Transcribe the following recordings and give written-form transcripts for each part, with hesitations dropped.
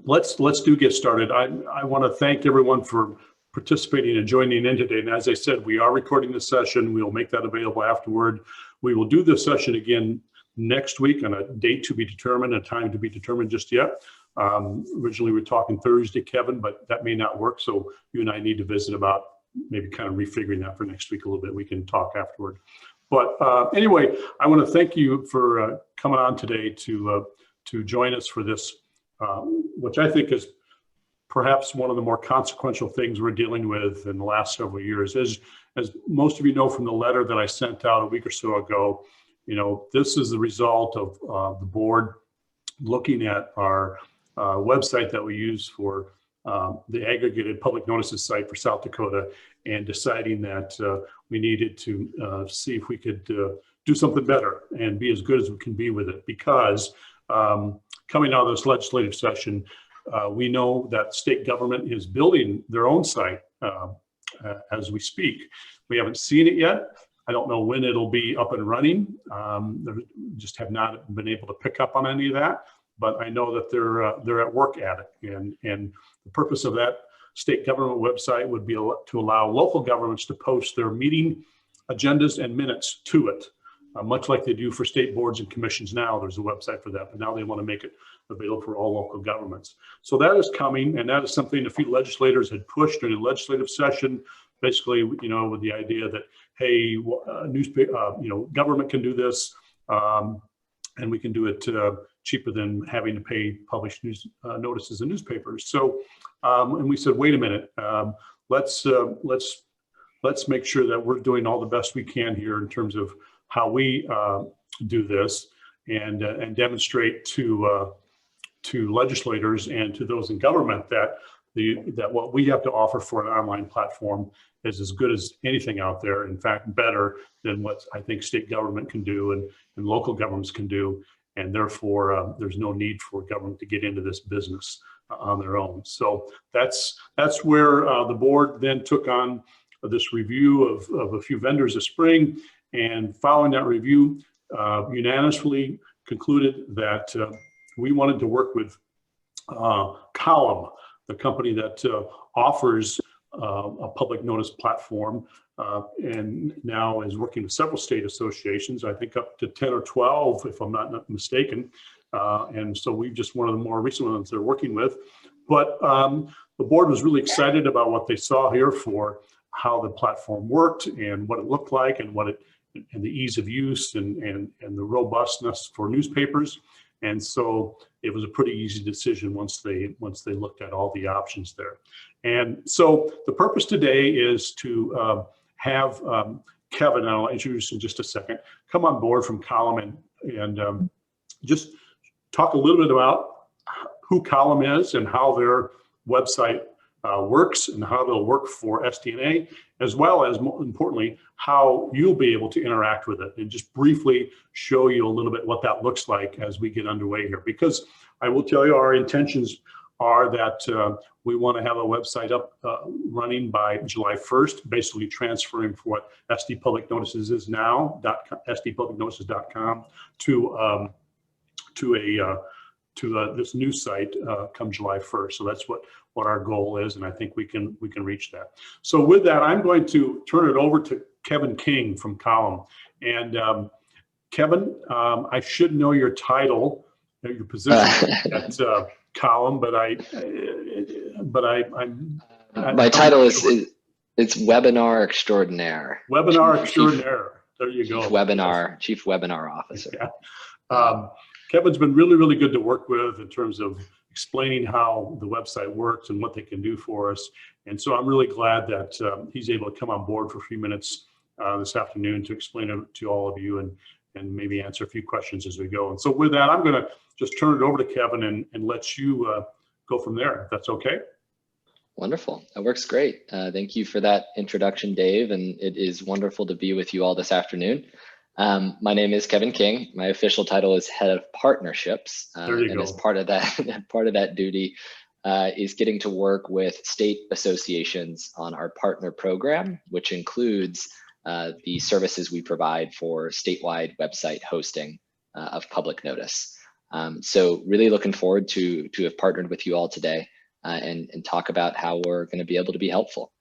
let's get started. I want to thank everyone for participating and joining in today. And as I said, we are recording this session. We'll make that available afterward. We will do this session again next week on a date to be determined, a time to be determined just yet. Originally, we were talking Thursday, Kevin, but that may not work. So you and I need to visit about maybe kind of refiguring that for next week a little bit. We can talk afterward. But anyway, I want to thank you for coming on today to join us for this, which I think is perhaps one of the more consequential things we're dealing with in the last several years. As most of you know from the letter that I sent out a week or so ago, this is the result of the board looking at our website that we use for the aggregated public notices site for South Dakota, and deciding that we needed to see if we could do something better and be as good as we can be with it. Because coming out of this legislative session, we know that state government is building their own site as we speak. We haven't seen it yet. I don't know when it'll be up and running. Just have not been able to pick up on any of that, but I know that they're at work at it. And the purpose of that state government website would be to allow local governments to post their meeting agendas and minutes to it, much like they do for state boards and commissions now. There's a website for that, but now they want to make it available for all local governments. So that is coming, and that is something a few legislators had pushed during the legislative session, basically, with the idea that, hey, government can do this, and we can do it cheaper than having to pay published news notices in newspapers. So, and we said, wait a minute, let's make sure that we're doing all the best we can here in terms of how we do this, and demonstrate to legislators and to those in government that what we have to offer for an online platform is as good as anything out there. In fact, better than what I think state government can do and local governments can do. And therefore, there's no need for government to get into this business on their own. So that's where the board then took on this review of a few vendors this spring, and following that review, unanimously concluded that we wanted to work with Column, the company that offers a public notice platform, and now is working with several state associations, I think up to 10 or 12, if I'm not mistaken. And so we've just one of the more recent ones they're working with. But the board was really excited about what they saw here for how the platform worked and what it looked like, and and the ease of use and the robustness for newspapers. And so it was a pretty easy decision once they looked at all the options there. And so the purpose today is to have Kevin, and I'll introduce in just a second, come on board from Column and just talk a little bit about who Column is and how their website works and how they'll work for SDNA, as well as, more importantly, how you'll be able to interact with it, and just briefly show you a little bit what that looks like as we get underway here. Because I will tell you, our intentions are that we want to have a website up running by July 1st, basically transferring for what SD Public Notices is now, sdpublicnotices.com, to this new site come July 1st. So that's what our goal is, and I think we can reach that. So with that, I'm going to turn it over to Kevin King from Column. And Kevin, I should know your title, your position at Column, but my title is it's Webinar Extraordinaire. Webinar Extraordinaire. There you go. Chief Webinar Officer. Yeah. Kevin's been really, really good to work with in terms of explaining how the website works and what they can do for us. And so I'm really glad that he's able to come on board for a few minutes this afternoon to explain it to all of you and maybe answer a few questions as we go. And so with that, I'm going to just turn it over to Kevin and let you go from there, if that's okay. Wonderful. That works great. Thank you for that introduction, Dave. And it is wonderful to be with you all this afternoon. My name is Kevin King. My official title is Head of Partnerships. And as part of that duty is getting to work with state associations on our partner program, which includes the services we provide for statewide website hosting of public notice. So really looking forward to have partnered with you all today and talk about how we're going to be able to be helpful.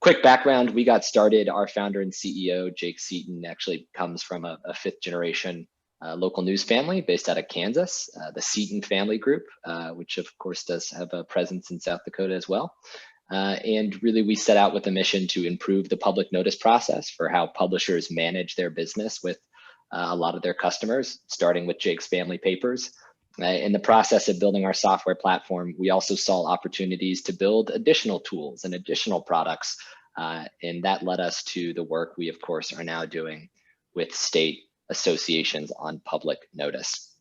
Quick background, we got started, our founder and CEO, Jake Seaton, actually comes from a fifth generation local news family based out of Kansas, the Seaton family group, which of course does have a presence in South Dakota as well. And really we set out with a mission to improve the public notice process for how publishers manage their business with a lot of their customers, starting with Jake's family papers. In the process of building our software platform, we also saw opportunities to build additional tools and additional products. And that led us to the work we, of course, are now doing with state associations on public notice.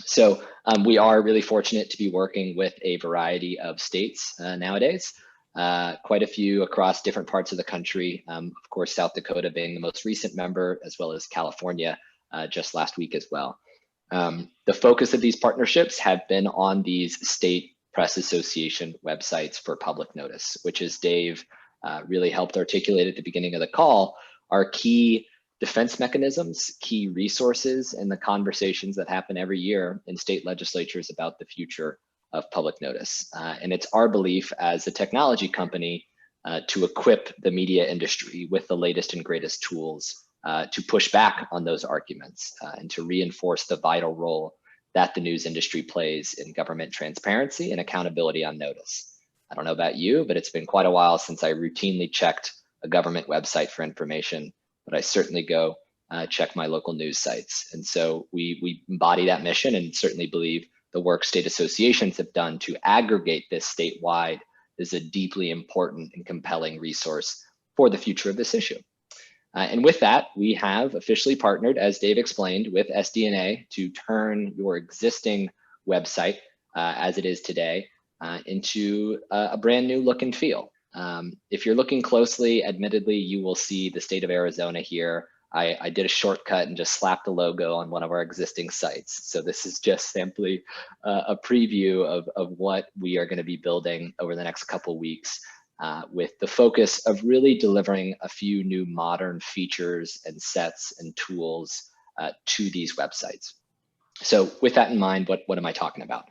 So we are really fortunate to be working with a variety of states nowadays, quite a few across different parts of the country. Of course, South Dakota being the most recent member, as well as California just last week as well. The focus of these partnerships have been on these state press association websites for public notice, which, as Dave really helped articulate at the beginning of the call, are key defense mechanisms, key resources in the conversations that happen every year in state legislatures about the future of public notice. And it's our belief as a technology company to equip the media industry with the latest and greatest tools to push back on those arguments and to reinforce the vital role that the news industry plays in government transparency and accountability on notice. I don't know about you, but it's been quite a while since I routinely checked a government website for information, but I certainly go check my local news sites. And so we embody that mission and certainly believe the work state associations have done to aggregate this statewide is a deeply important and compelling resource for the future of this issue. And with that, we have officially partnered, as Dave explained, with SDNA to turn your existing website as it is today into a brand new look and feel. If you're looking closely, admittedly, you will see the state of Arizona here. I did a shortcut and just slapped a logo on one of our existing sites. So this is just simply a preview of what we are going to be building over the next couple of weeks. With the focus of really delivering a few new modern features and sets and tools to these websites. So with that in mind, what am I talking about?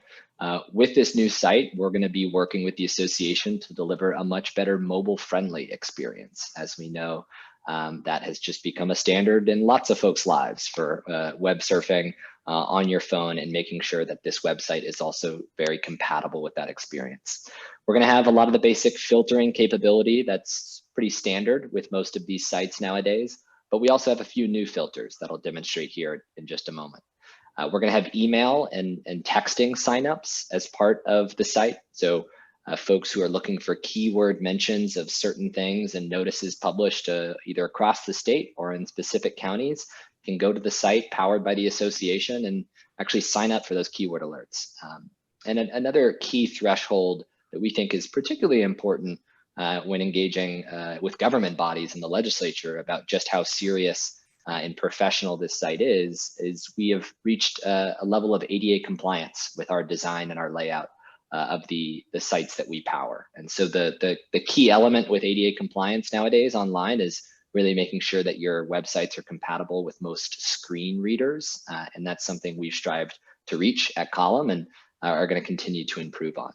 With this new site, we're going to be working with the association to deliver a much better mobile-friendly experience. As we know, that has just become a standard in lots of folks' lives for web surfing on your phone and making sure that this website is also very compatible with that experience. We're going to have a lot of the basic filtering capability that's pretty standard with most of these sites nowadays, but we also have a few new filters that I'll demonstrate here in just a moment. We're going to have email and texting signups as part of the site. So folks who are looking for keyword mentions of certain things and notices published either across the state or in specific counties can go to the site powered by the association and actually sign up for those keyword alerts. And another key threshold that we think is particularly important when engaging with government bodies and the legislature about just how serious and professional this site is we have reached a level of ADA compliance with our design and our layout of the sites that we power. And so the key element with ADA compliance nowadays online is really making sure that your websites are compatible with most screen readers. And that's something we've strived to reach at Column and are going to continue to improve on.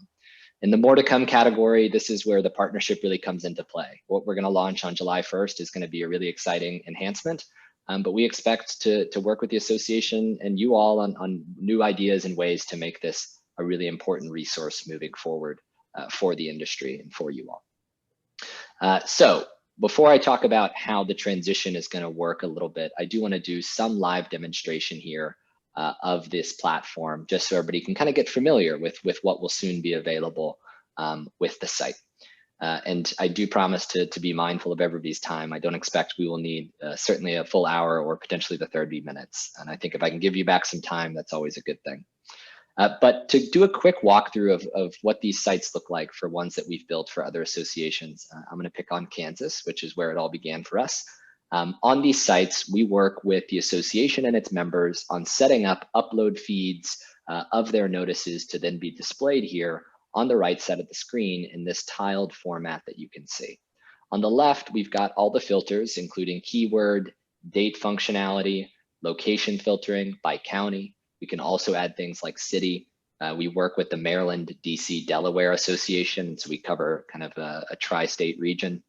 In the more to come category, this is where the partnership really comes into play. What we're going to launch on July 1st is going to be a really exciting enhancement, but we expect to work with the association and you all on new ideas and ways to make this a really important resource moving forward for the industry and for you all. So before I talk about how the transition is going to work a little bit, I do want to do some live demonstration here of this platform, just so everybody can kind of get familiar with what will soon be available with the site. And I do promise to be mindful of everybody's time. I don't expect we will need certainly a full hour or potentially the 30 minutes. And I think if I can give you back some time, that's always a good thing. But to do a quick walkthrough of what these sites look like for ones that we've built for other associations, I'm going to pick on Kansas, which is where it all began for us. On these sites, we work with the association and its members on setting up upload feeds of their notices to then be displayed here on the right side of the screen in this tiled format that you can see. On the left, we've got all the filters, including keyword, date functionality, location filtering by county. We can also add things like city. We work with the Maryland, DC, Delaware Association, so we cover kind of a tri-state region.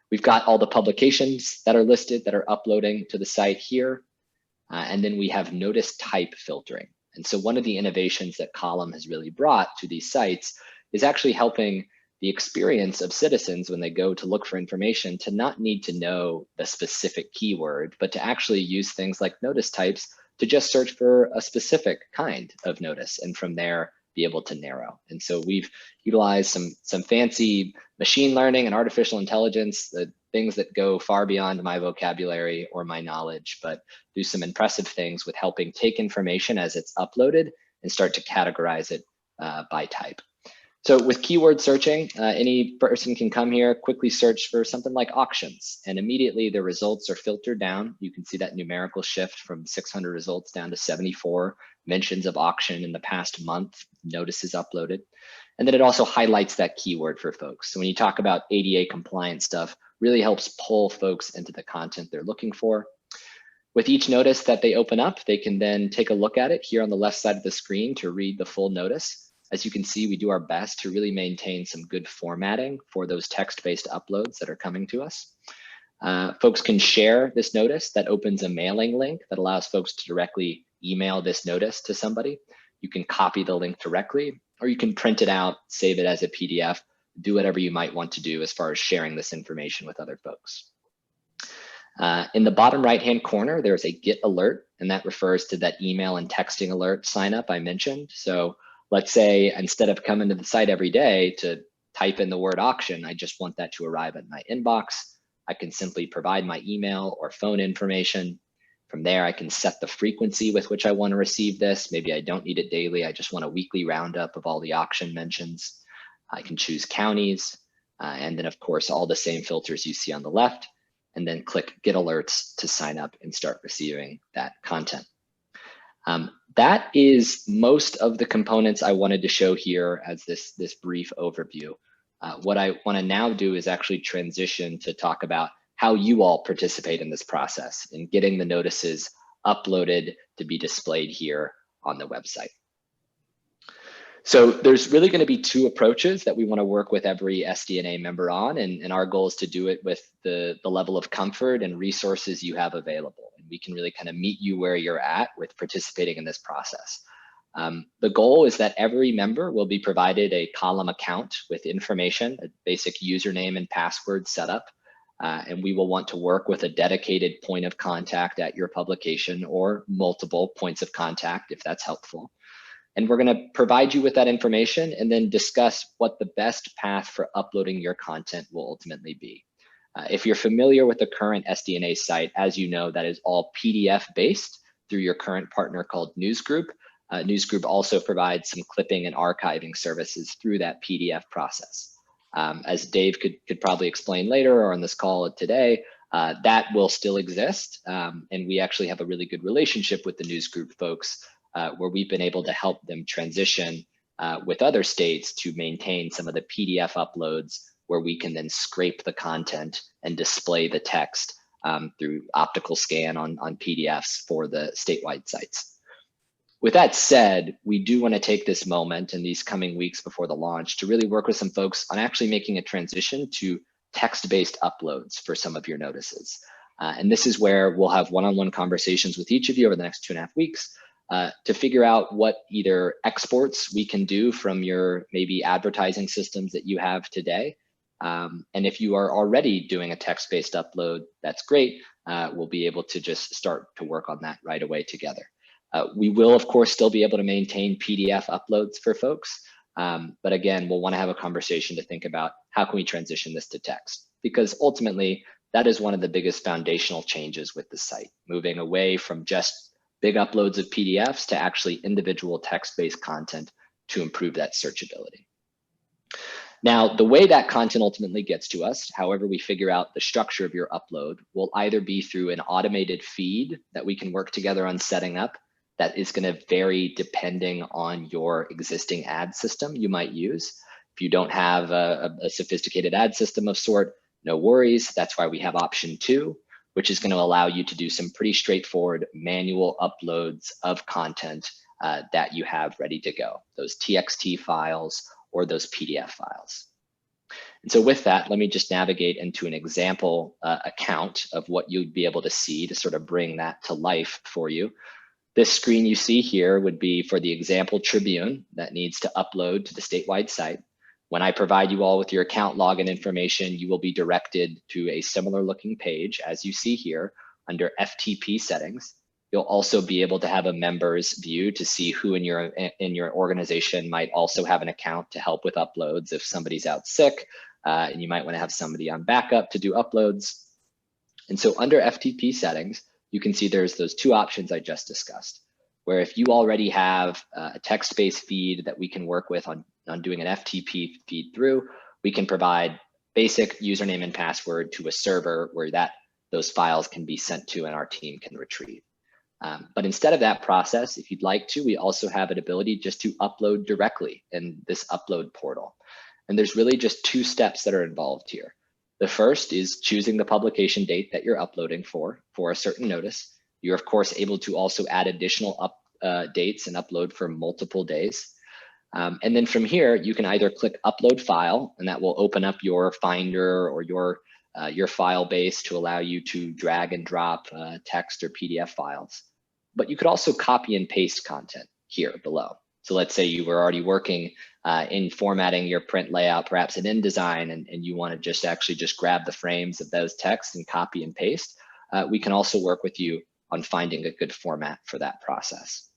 We've got all the publications that are listed that are uploading to the site here. And then we have notice type filtering. And so one of the innovations that Column has really brought to these sites is actually helping the experience of citizens when they go to look for information to not need to know the specific keyword, but to actually use things like notice types to just search for a specific kind of notice, and from there be able to narrow. And so we've utilized some fancy machine learning and artificial intelligence, the things that go far beyond my vocabulary or my knowledge, but do some impressive things with helping take information as it's uploaded and start to categorize it by type. So with keyword searching, any person can come here, quickly search for something like auctions, and immediately the results are filtered down. You can see that numerical shift from 600 results down to 74 mentions of auction in the past month, notices uploaded. And then it also highlights that keyword for folks. So when you talk about ADA compliant stuff, really helps pull folks into the content they're looking for. With each notice that they open up, they can then take a look at it here on the left side of the screen to read the full notice. As you can see, we do our best to really maintain some good formatting for those text-based uploads that are coming to us. Folks can share this notice. That opens a mailing link that allows folks to directly email this notice to somebody. You can copy the link directly, or you can print it out, save it as a PDF, do whatever you might want to do as far as sharing this information with other folks. In the bottom right-hand corner, there's a get alert, and that refers to that email and texting alert sign up I mentioned. So let's say instead of coming to the site every day to type in the word auction, I just want that to arrive at my inbox. I can simply provide my email or phone information. From there, I can set the frequency with which I want to receive this. Maybe I don't need it daily. I just want a weekly roundup of all the auction mentions. I can choose counties, and then of course, all the same filters you see on the left, and then click get alerts to sign up and start receiving that content. That is most of the components I wanted to show here as this brief overview. What I want to now do is actually transition to talk about how you all participate in this process in getting the notices uploaded to be displayed here on the website. So there's really going to be two approaches that we want to work with every SDNA member on, and our goal is to do it with the level of comfort and resources you have available. And we can really kind of meet you where you're at with participating in this process. The goal is that every member will be provided a Column account with information, a basic username and password setup, and we will want to work with a dedicated point of contact at your publication or multiple points of contact if that's helpful. And we're going to provide you with that information and then discuss what the best path for uploading your content will ultimately be. If you're familiar with the current SDNA site, as you know, that is all PDF based through your current partner called Newsgroup. Newsgroup also provides some clipping and archiving services through that PDF process. As Dave could probably explain later or on this call today, that will still exist. And we actually have a really good relationship with the Newsgroup folks where we've been able to help them transition with other states to maintain some of the PDF uploads where we can then scrape the content and display the text through optical scan on PDFs for the statewide sites. With that said, we do want to take this moment in these coming weeks before the launch to really work with some folks on actually making a transition to text-based uploads for some of your notices. And this is where we'll have one-on-one conversations with each of you over the next 2.5 weeks to figure out what either exports we can do from your maybe advertising systems that you have today. And if you are already doing a text-based upload, that's great. We'll be able to just start to work on that right away together. We will, of course, still be able to maintain PDF uploads for folks. But again, we'll want to have a conversation to think about how can we transition this to text? Because ultimately, that is one of the biggest foundational changes with the site, moving away from just big uploads of PDFs to actually individual text-based content to improve that searchability. Now, the way that content ultimately gets to us, however we figure out the structure of your upload, will either be through an automated feed that we can work together on setting up that is going to vary depending on your existing ad system you might use. If you don't have a sophisticated ad system of sort, no worries. That's why we have option 2, which is going to allow you to do some pretty straightforward manual uploads of content that you have ready to go, those TXT files or those PDF files. And so with that, let me just navigate into an example account of what you'd be able to see to sort of bring that to life for you. This screen you see here would be for the example Tribune that needs to upload to the statewide site. When I provide you all with your account login information, you will be directed to a similar looking page as you see here under FTP settings. You'll also be able to have a members view to see who in your organization might also have an account to help with uploads if somebody's out sick, and you might want to have somebody on backup to do uploads. And so under FTP settings, you can see there's those two options I just discussed, where if you already have a text-based feed that we can work with on doing an FTP feed through, we can provide basic username and password to a server where those files can be sent to and our team can retrieve. But instead of that process, if you'd like to, we also have an ability just to upload directly in this upload portal. And there's really just two steps that are involved here. The first is choosing the publication date that you're uploading for a certain notice. You're of course able to also add additional dates and upload for multiple days. And then from here, you can either click upload file, and that will open up your Finder or your file base to allow you to drag and drop text or PDF files. But you could also copy and paste content here below. So let's say you were already working in formatting your print layout, perhaps in InDesign, and you want to just grab the frames of those texts and copy and paste. We can also work with you on finding a good format for that process.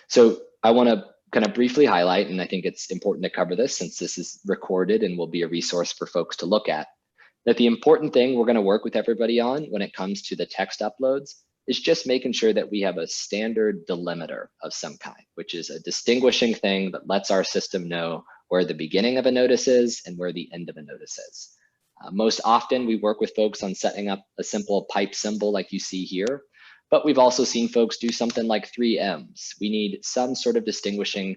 So I want to kind of briefly highlight, and I think it's important to cover this since this is recorded and will be a resource for folks to look at, that the important thing we're going to work with everybody on when it comes to the text uploads is just making sure that we have a standard delimiter of some kind, which is a distinguishing thing that lets our system know where the beginning of a notice is and where the end of a notice is. Most often we work with folks on setting up a simple pipe symbol like you see here, but we've also seen folks do something like 3 M's. We need some sort of distinguishing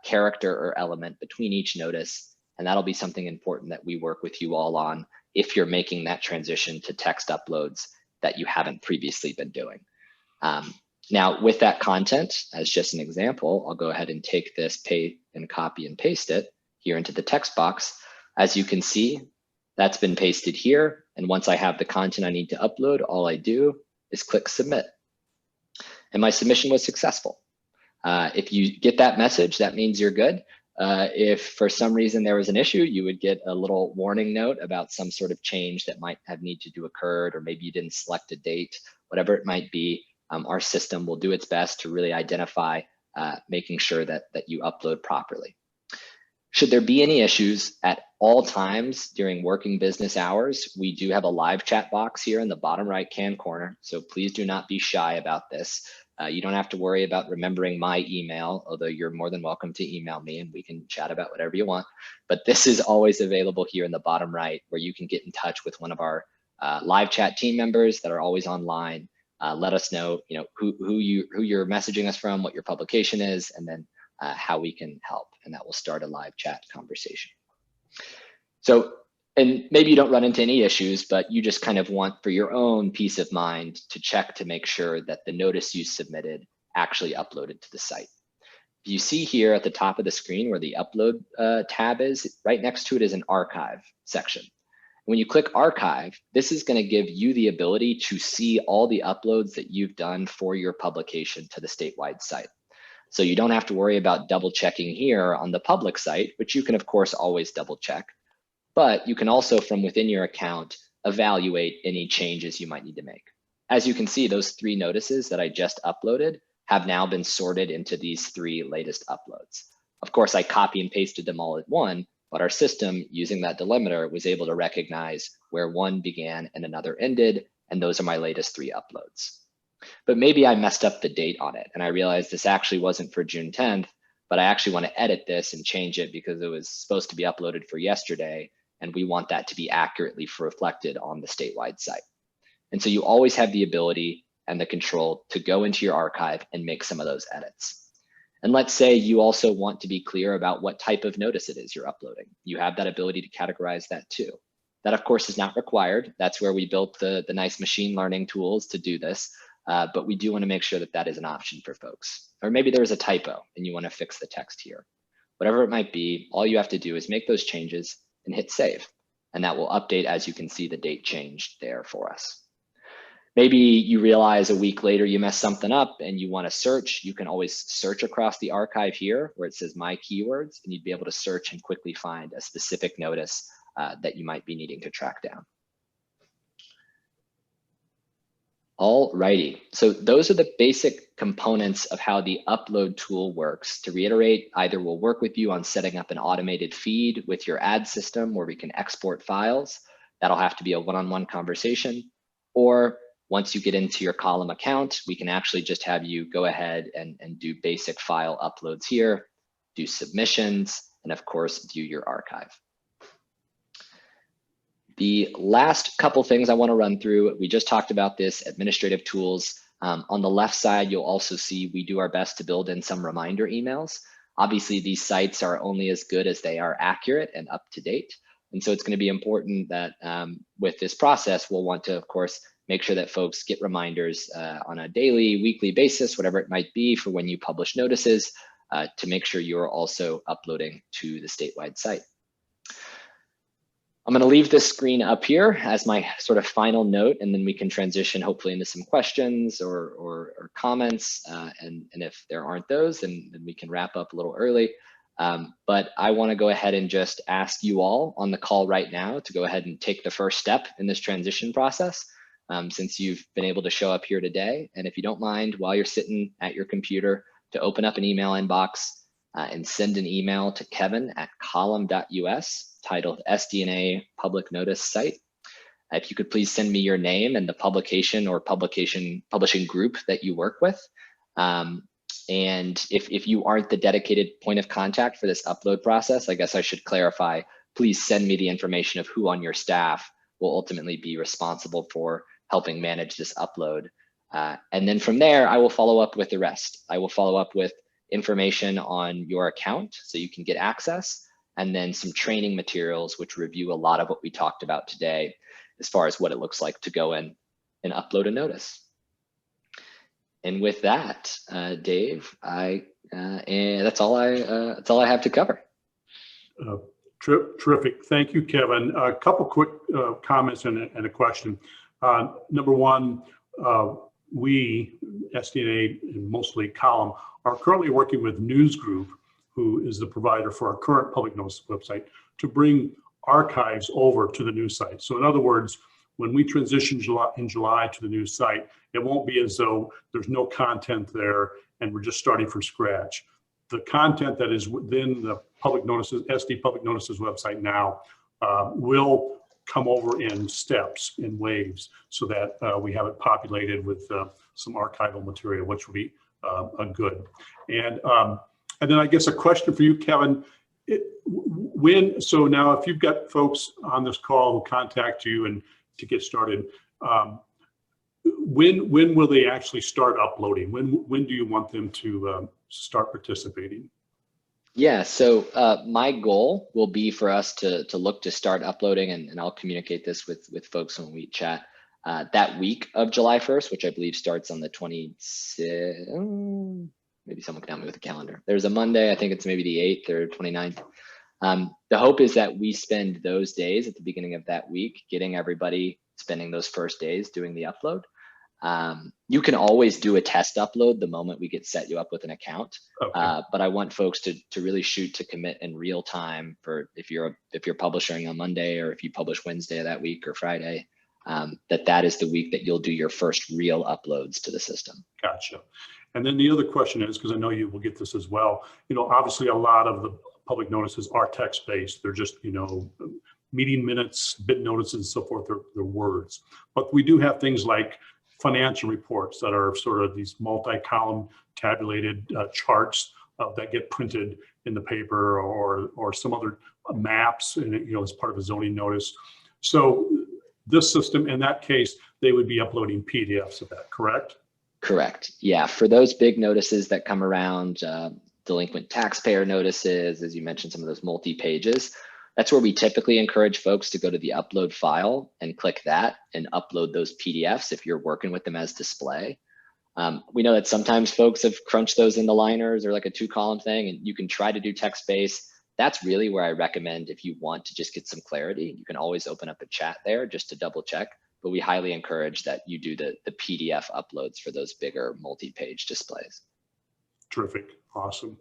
character or element between each notice, and that'll be something important that we work with you all on if you're making that transition to text uploads that you haven't previously been doing. Now with that content, as just an example, I'll go ahead and take this and copy and paste it here into the text box. As you can see, that's been pasted here. And once I have the content I need to upload, all I do is click submit. And my submission was successful. If you get that message, that means you're good. If for some reason there was an issue, you would get a little warning note about some sort of change that might have needed to occur, or maybe you didn't select a date, whatever it might be. Our system will do its best to really identify making sure that you upload properly. Should there be any issues at all times during working business hours, we do have a live chat box here in the bottom right-hand corner. So please do not be shy about this. You don't have to worry about remembering my email, although you're more than welcome to email me and we can chat about whatever you want. But this is always available here in the bottom right, where you can get in touch with one of our live chat team members that are always online. Let us know, who you're messaging us from, what your publication is, and then how we can help. And that will start a live chat conversation. So, and maybe you don't run into any issues, but you just kind of want for your own peace of mind to check to make sure that the notice you submitted actually uploaded to the site. You see here at the top of the screen where the upload tab is, right next to it is an archive section. When you click archive, this is going to give you the ability to see all the uploads that you've done for your publication to the statewide site. So you don't have to worry about double checking here on the public site, which you can of course always double check. But you can also, from within your account, evaluate any changes you might need to make. As you can see, those 3 notices that I just uploaded have now been sorted into these 3 latest uploads. Of course, I copy and pasted them all at one, but our system, using that delimiter, was able to recognize where one began and another ended, and those are my latest 3 uploads. But maybe I messed up the date on it, and I realized this actually wasn't for June 10th, but I actually want to edit this and change it because it was supposed to be uploaded for yesterday, and we want that to be accurately reflected on the statewide site. And so you always have the ability and the control to go into your archive and make some of those edits. And let's say you also want to be clear about what type of notice it is you're uploading. You have that ability to categorize that too. That of course is not required. That's where we built the nice machine learning tools to do this. but we do want to make sure that that is an option for folks. Or maybe there is a typo and you want to fix the text here. Whatever it might be, all you have to do is make those changes and hit save. And that will update as you can see the date changed there for us. Maybe you realize a week later you messed something up and you want to search. You can always search across the archive here where it says My Keywords, and you'd be able to search and quickly find a specific notice that you might be needing to track down. Alrighty, so those are the basic components of how the upload tool works. To reiterate, either we'll work with you on setting up an automated feed with your ad system where we can export files. That'll have to be a one-on-one conversation, or once you get into your column account, we can actually just have you go ahead and do basic file uploads here, do submissions, and of course, view your archive. The last couple things I want to run through, we just talked about this, administrative tools. On the left side, you'll also see we do our best to build in some reminder emails. Obviously, these sites are only as good as they are accurate and up to date. And so it's going to be important that with this process, we'll want to, of course, make sure that folks get reminders on a daily, weekly basis, whatever it might be for when you publish notices, to make sure you're also uploading to the statewide site. I'm going to leave this screen up here as my sort of final note, and then we can transition hopefully into some questions or comments. And if there aren't those, then we can wrap up a little early. But I want to go ahead and just ask you all on the call right now to go ahead and take the first step in this transition process, since you've been able to show up here today. And if you don't mind, while you're sitting at your computer, to open up an email inbox and send an email to kevin@column.us titled SDNA Public Notice Site. If you could please send me your name and the publication or publishing group that you work with. And if you aren't the dedicated point of contact for this upload process, I guess I should clarify, please send me the information of who on your staff will ultimately be responsible for helping manage this upload. And then from there, I will follow up with the rest. I will follow up with information on your account so you can get access, and then some training materials which review a lot of what we talked about today as far as what it looks like to go in and upload a notice. And with that, Dave, and that's all I have to cover. Terrific. Thank you, Kevin. A couple quick comments and a question. Number one, we, SDNA and mostly Column, are currently working with News Group, who is the provider for our current public notice website, to bring archives over to the new site. So in other words, when we transition in July to the new site, it won't be as though there's no content there and we're just starting from scratch. The content that is within the public notices, SD public notices website now will come over in steps, in waves, so that we have it populated with some archival material, which will be good. And then I guess a question for you, Kevin. So now if you've got folks on this call who contact you and to get started, when will they actually start uploading? When do you want them to start participating? Yeah, so my goal will be for us to look to start uploading, and I'll communicate this with folks when we chat, that week of July 1st, which I believe starts on the 26th. Maybe someone can help me with the calendar. There's a Monday, I think it's maybe the 8th or 29th. The hope is that we spend those days at the beginning of that week, getting everybody spending those first days doing the upload. You can always do a test upload the moment we get set you up with an account. Okay. But I want folks to really shoot to commit in real time for if you're publishing on Monday, or if you publish Wednesday of that week or Friday, that is the week that you'll do your first real uploads to the system. Gotcha. And then the other question is, because I know you will get this as well, obviously a lot of the public notices are text-based. They're just, meeting minutes, bid notices, and so forth. They're words. But we do have things like financial reports that are sort of these multi-column tabulated charts that get printed in the paper, or some other maps, and as part of a zoning notice. So this system, in that case, they would be uploading PDFs of that, correct? Correct. Yeah, for those big notices that come around, delinquent taxpayer notices, as you mentioned, some of those multi-pages, that's where we typically encourage folks to go to the upload file and click that and upload those PDFs if you're working with them as display. We know that sometimes folks have crunched those into liners or like a 2-column thing, and you can try to do text-based. That's really where I recommend, if you want to just get some clarity, you can always open up a chat there just to double check. But we highly encourage that you do the PDF uploads for those bigger multi-page displays. Terrific. Awesome.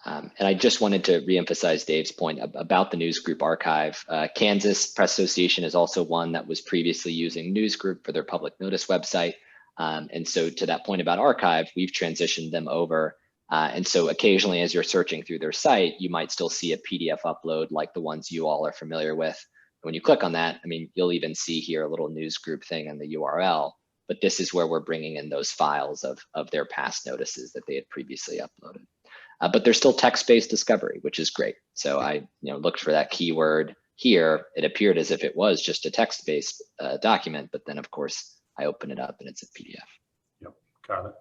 And I just wanted to reemphasize Dave's point about the Newsgroup archive. Kansas Press Association is also one that was previously using Newsgroup for their public notice website. And so to that point about archive, we've transitioned them over. And so occasionally as you're searching through their site, you might still see a PDF upload like the ones you all are familiar with. When you click on that, I mean, you'll even see here a little Newsgroup thing in the URL, but this is where we're bringing in those files of their past notices that they had previously uploaded. But there's still text-based discovery, which is great. So I looked for that keyword here. It appeared as if it was just a text-based document, but then of course I open it up and it's a PDF. Yep, got it.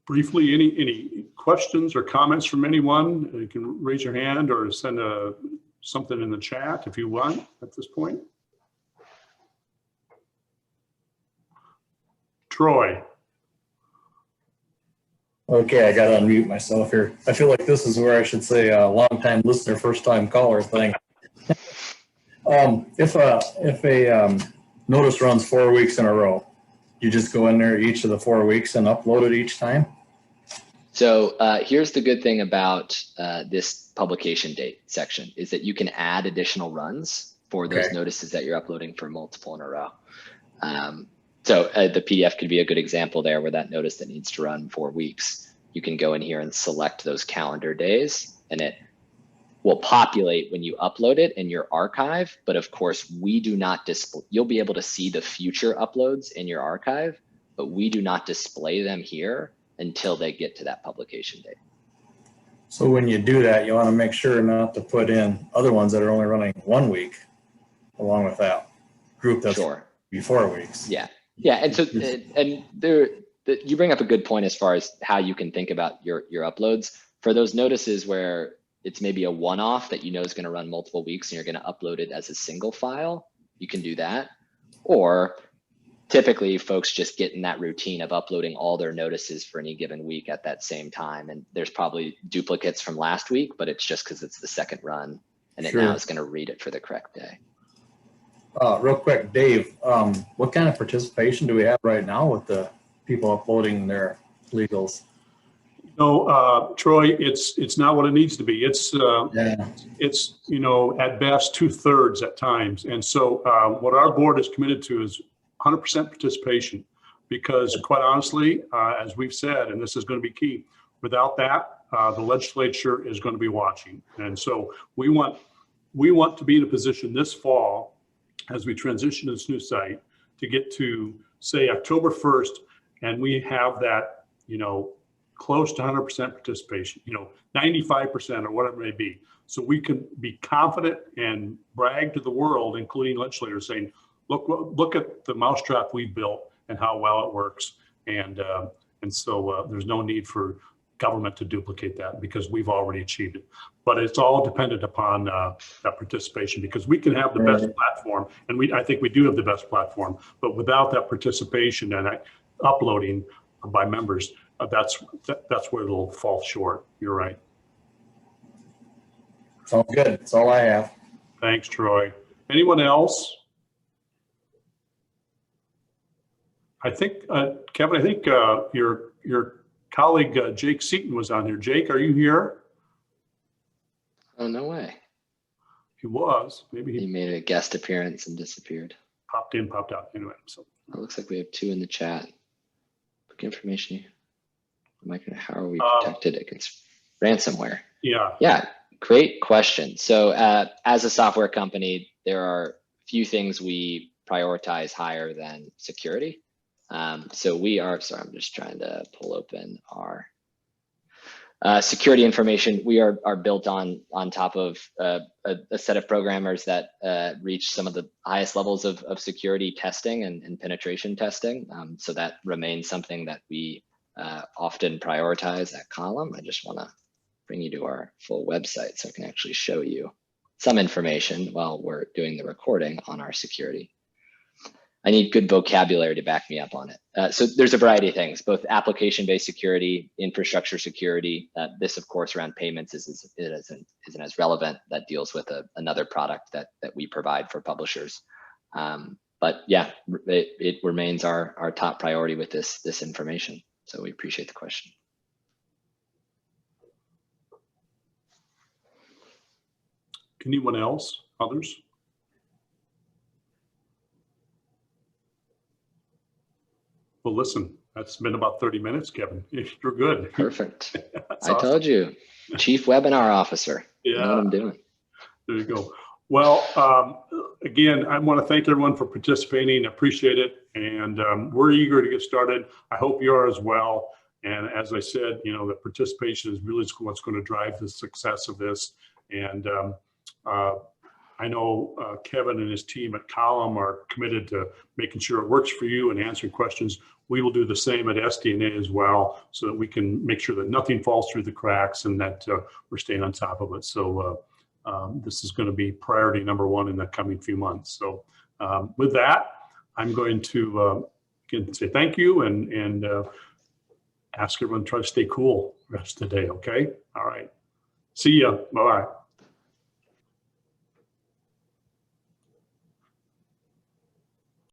Briefly, any questions or comments from anyone? You can raise your hand or send something in the chat if you want at this point. Troy. Okay, I got to unmute myself here. I feel like this is where I should say a long-time listener, first-time caller thing. If a notice runs 4 weeks in a row, you just go in there each of the 4 weeks and upload it each time? So here's the good thing about this publication date section is that you can add additional runs for those notices that you're uploading for multiple in a row. So the PDF could be a good example there where that notice that needs to run 4 weeks, you can go in here and select those calendar days and it will populate when you upload it in your archive. But of course, we do not display, you'll be able to see the future uploads in your archive, but we do not display them here until they get to that publication date. So when you do that, you want to make sure not to put in other ones that are only running 1 week along with that group that's be 4 weeks. Yeah. Yeah. And so, and you bring up a good point as far as how you can think about your uploads for those notices where it's maybe a one-off that you know is going to run multiple weeks and you're going to upload it as a single file. You can do that. Or typically folks just get in that routine of uploading all their notices for any given week at that same time. And there's probably duplicates from last week, but it's just because it's the second run and it now is going to read it for the correct day. Real quick, Dave, what kind of participation do we have right now with the people uploading their legals? No, Troy, it's not what it needs to be. It's at best 2/3 at times. And so what our board is committed to is 100% participation, because quite honestly, as we've said, and this is going to be key, without that, the legislature is going to be watching. And so we want to be in a position this fall, as we transition to this new site, to get to say October 1st, and we have that, close to 100% participation, 95% or whatever it may be. So we can be confident and brag to the world, including legislators, saying, look at the mousetrap we built and how well it works. And so there's no need for government to duplicate that because we've already achieved it. But it's all dependent upon that participation, because we can have the best platform, and I think we do have the best platform, but without that participation and uploading by members, that's where it'll fall short. You're right. Sounds good. That's all I have. Thanks, Troy. Anyone else? I think, Kevin, I think your colleague, Jake Seaton, was on here. Jake, are you here? Oh, no way. He was. Maybe he made a guest appearance and disappeared. Popped in, popped out. Anyway, so. It looks like we have 2 in the chat. Book information. How are we protected against ransomware? Yeah, great question. So as a software company, there are few things we prioritize higher than security. So we are, sorry, I'm just trying to pull open our security information. We are built on top of a set of programmers that reach some of the highest levels of security testing and penetration testing. So that remains something that we often prioritize at Column. I just want to bring you to our full website so I can actually show you some information while we're doing the recording on our security. I need good vocabulary to back me up on it. So there's a variety of things, both application-based security, infrastructure security. This, of course, around payments isn't as relevant. That deals with another product that we provide for publishers. But yeah, it remains our top priority with this information. So we appreciate the question. Anyone else? Others? Well, listen, that's been about 30 minutes, Kevin. You're good. Perfect. I awesome. told you, Chief Webinar Officer. Yeah. I know what I'm doing. There you go. Well, again, I want to thank everyone for participating. Appreciate it. And we're eager to get started. I hope you are as well. And as I said, you know, the participation is really what's going to drive the success of this. And I know Kevin and his team at Column are committed to making sure it works for you and answering questions. We will do the same at SDNA as well, so that we can make sure that nothing falls through the cracks and that we're staying on top of it. So this is going to be priority number one in the coming few months. So with that, I'm going to again say thank you and ask everyone to try to stay cool the rest of the day. Okay. All right. See ya. Bye-bye.